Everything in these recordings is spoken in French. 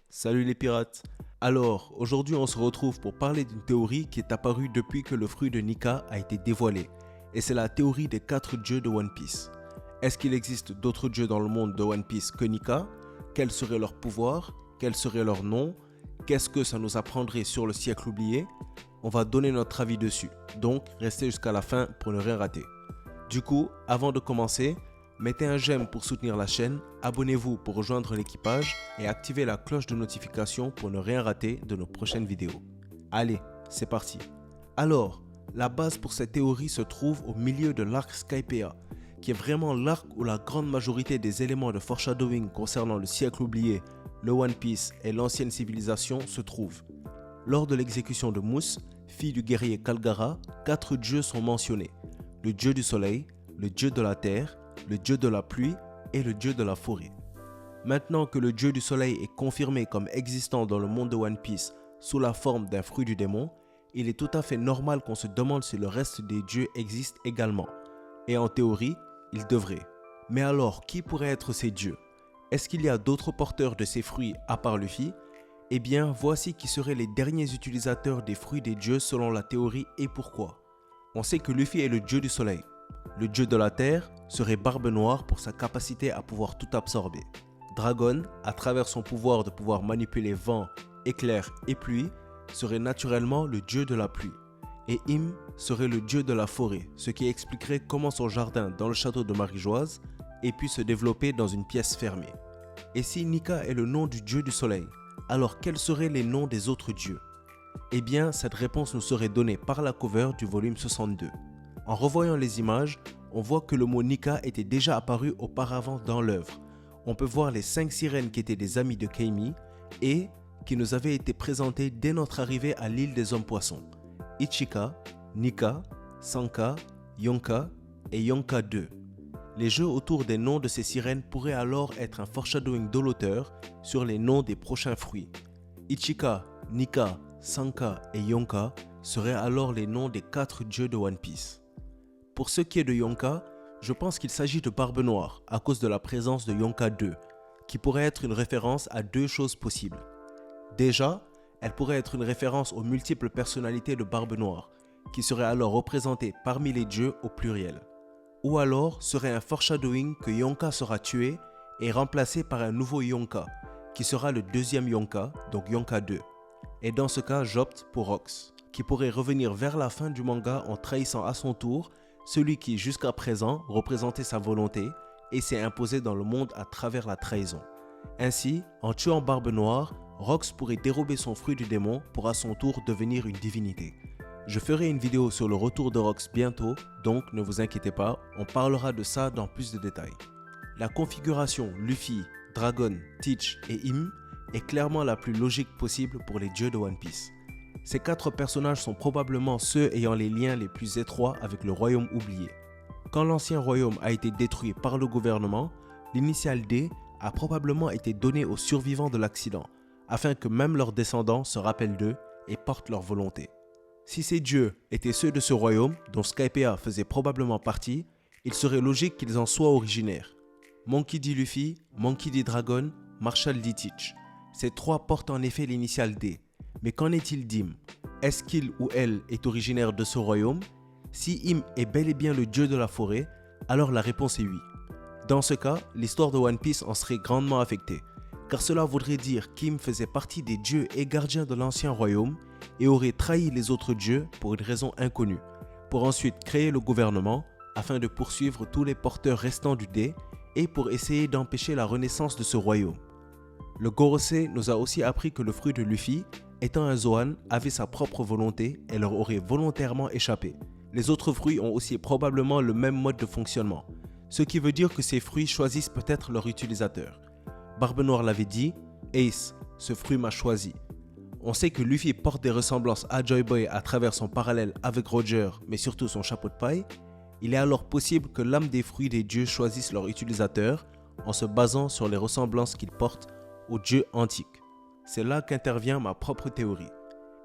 Salut les pirates. Alors, aujourd'hui on se retrouve pour parler d'une théorie qui est apparue depuis que le fruit de Nika a été dévoilé. Et c'est la théorie des 4 dieux de One Piece. Est-ce qu'il existe d'autres dieux dans le monde de One Piece que Nika? Quel serait leur pouvoir? Quel serait leur nom? Qu'est-ce que ça nous apprendrait sur le siècle oublié? On va donner notre avis dessus, donc restez jusqu'à la fin pour ne rien rater. Du coup, avant de commencer, mettez un j'aime pour soutenir la chaîne, abonnez-vous pour rejoindre l'équipage et activez la cloche de notification pour ne rien rater de nos prochaines vidéos. Allez, c'est parti. Alors, la base pour cette théorie se trouve au milieu de l'arc Skypiea, qui est vraiment l'arc où la grande majorité des éléments de foreshadowing concernant le siècle oublié, le One Piece et l'ancienne civilisation se trouvent. Lors de l'exécution de Mousse, fille du guerrier Kalgara, 4 dieux sont mentionnés. Le dieu du soleil, le dieu de la terre, le dieu de la pluie et le dieu de la forêt. Maintenant que le dieu du soleil est confirmé comme existant dans le monde de One Piece sous la forme d'un fruit du démon, il est tout à fait normal qu'on se demande si le reste des dieux existent également. Et en théorie, ils devraient. Mais alors, qui pourrait être ces dieux? Est-ce qu'il y a d'autres porteurs de ces fruits à part Luffy? Eh bien, voici qui seraient les derniers utilisateurs des fruits des dieux selon la théorie et pourquoi. On sait que Luffy est le dieu du soleil. Le dieu de la terre serait Barbe Noire pour sa capacité à pouvoir tout absorber. Dragon, à travers son pouvoir de pouvoir manipuler vent, éclairs et pluie, serait naturellement le dieu de la pluie. Et Im serait le dieu de la forêt, ce qui expliquerait comment son jardin dans le château de Marigeoise ait pu se développer dans une pièce fermée. Et si Nika est le nom du dieu du soleil, alors quels seraient les noms des autres dieux? Eh bien, cette réponse nous serait donnée par la cover du volume 62. En revoyant les images, on voit que le mot Nika était déjà apparu auparavant dans l'œuvre. On peut voir les 5 sirènes qui étaient des amis de Keimi et qui nous avaient été présentées dès notre arrivée à l'île des hommes-poissons. Ichika, Nika, Sanka, Yonka et Yonka 2. Les jeux autour des noms de ces sirènes pourraient alors être un foreshadowing de l'auteur sur les noms des prochains fruits. Ichika, Nika, Sanka et Yonka seraient alors les noms des 4 dieux de One Piece. Pour ce qui est de Yonka, je pense qu'il s'agit de Barbe Noire à cause de la présence de Yonka 2, qui pourrait être une référence à 2 choses possibles. Déjà, elle pourrait être une référence aux multiples personnalités de Barbe Noire, qui seraient alors représentées parmi les dieux au pluriel. Ou alors serait un foreshadowing que Yonka sera tué et remplacé par un nouveau Yonka, qui sera le deuxième Yonka, donc Yonka 2. Et dans ce cas, j'opte pour Rox, qui pourrait revenir vers la fin du manga en trahissant à son tour celui qui jusqu'à présent représentait sa volonté et s'est imposé dans le monde à travers la trahison. Ainsi, en tuant Barbe Noire, Rox pourrait dérober son fruit du démon pour à son tour devenir une divinité. Je ferai une vidéo sur le retour de Rox bientôt, donc ne vous inquiétez pas, on parlera de ça dans plus de détails. La configuration Luffy, Dragon, Teach et Im est clairement la plus logique possible pour les dieux de One Piece. Ces 4 personnages sont probablement ceux ayant les liens les plus étroits avec le royaume oublié. Quand l'ancien royaume a été détruit par le gouvernement, l'initiale D a probablement été donnée aux survivants de l'accident, afin que même leurs descendants se rappellent d'eux et portent leur volonté. Si ces dieux étaient ceux de ce royaume, dont Skypiea faisait probablement partie, il serait logique qu'ils en soient originaires. Monkey D. Luffy, Monkey D. Dragon, Marshall D. Teach. Ces 3 portent en effet l'initiale D. Mais qu'en est-il d'Im? Est-ce qu'il ou elle est originaire de ce royaume? Si Im est bel et bien le dieu de la forêt, alors la réponse est oui. Dans ce cas, l'histoire de One Piece en serait grandement affectée, car cela voudrait dire qu'Im faisait partie des dieux et gardiens de l'ancien royaume et aurait trahi les autres dieux pour une raison inconnue, pour ensuite créer le gouvernement afin de poursuivre tous les porteurs restants du dé et pour essayer d'empêcher la renaissance de ce royaume. Le Gorosei nous a aussi appris que le fruit de Luffy, étant un Zoan, avait sa propre volonté et leur aurait volontairement échappé. Les autres fruits ont aussi probablement le même mode de fonctionnement, ce qui veut dire que ces fruits choisissent peut-être leur utilisateur. Barbe Noire l'avait dit, Ace, ce fruit m'a choisi. On sait que Luffy porte des ressemblances à Joy Boy à travers son parallèle avec Roger, mais surtout son chapeau de paille. Il est alors possible que l'âme des fruits des dieux choisisse leur utilisateur en se basant sur les ressemblances qu'ils portent aux dieux antiques. C'est là qu'intervient ma propre théorie.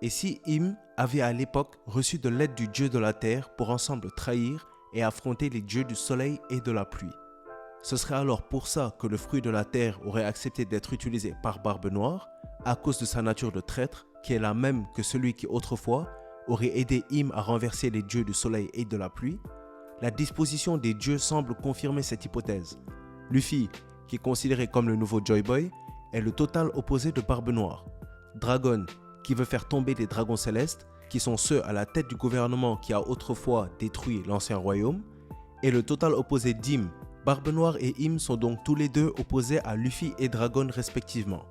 Et si Im avait à l'époque reçu de l'aide du dieu de la terre pour ensemble trahir et affronter les dieux du soleil et de la pluie? Ce serait alors pour ça que le fruit de la terre aurait accepté d'être utilisé par Barbe Noire, à cause de sa nature de traître, qui est la même que celui qui autrefois aurait aidé Im à renverser les dieux du soleil et de la pluie. La disposition des dieux semble confirmer cette hypothèse. Luffy, qui est considéré comme le nouveau Joy Boy, est le total opposé de Barbe Noire. Dragon, qui veut faire tomber les dragons célestes, qui sont ceux à la tête du gouvernement qui a autrefois détruit l'ancien royaume, est le total opposé d'Im. Barbe Noire et Im sont donc tous les deux opposés à Luffy et Dragon respectivement.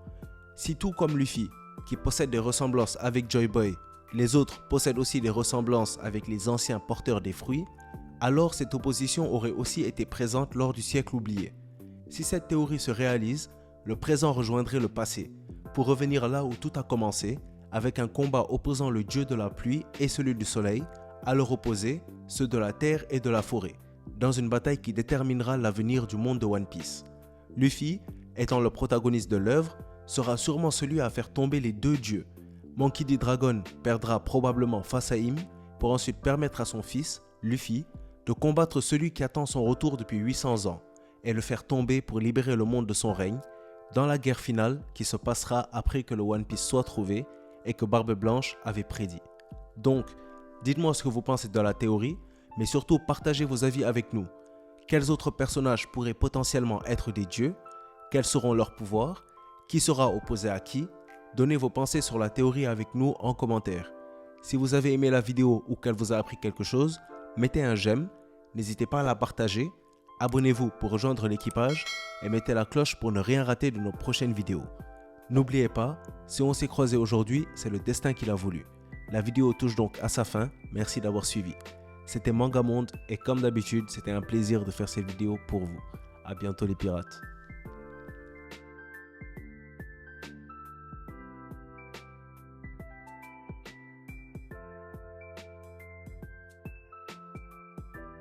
Si tout comme Luffy, qui possède des ressemblances avec Joy Boy, les autres possèdent aussi des ressemblances avec les anciens porteurs des fruits, alors cette opposition aurait aussi été présente lors du siècle oublié. Si cette théorie se réalise, le présent rejoindrait le passé, pour revenir là où tout a commencé, avec un combat opposant le dieu de la pluie et celui du soleil, à leur opposé, ceux de la terre et de la forêt, dans une bataille qui déterminera l'avenir du monde de One Piece. Luffy, étant le protagoniste de l'œuvre, sera sûrement celui à faire tomber les deux dieux. Monkey D. Dragon perdra probablement face à Im, pour ensuite permettre à son fils, Luffy, de combattre celui qui attend son retour depuis 800 ans, et le faire tomber pour libérer le monde de son règne, dans la guerre finale qui se passera après que le One Piece soit trouvé et que Barbe Blanche avait prédit. Donc, dites-moi ce que vous pensez de la théorie, mais surtout partagez vos avis avec nous. Quels autres personnages pourraient potentiellement être des dieux? Quels seront leurs pouvoirs? Qui sera opposé à qui? Donnez vos pensées sur la théorie avec nous en commentaire. Si vous avez aimé la vidéo ou qu'elle vous a appris quelque chose, mettez un j'aime, n'hésitez pas à la partager, abonnez-vous pour rejoindre l'équipage et mettez la cloche pour ne rien rater de nos prochaines vidéos. N'oubliez pas, si on s'est croisé aujourd'hui, c'est le destin qui l'a voulu. La vidéo touche donc à sa fin, merci d'avoir suivi. C'était Mangamonde et comme d'habitude, c'était un plaisir de faire cette vidéo pour vous. A bientôt les pirates.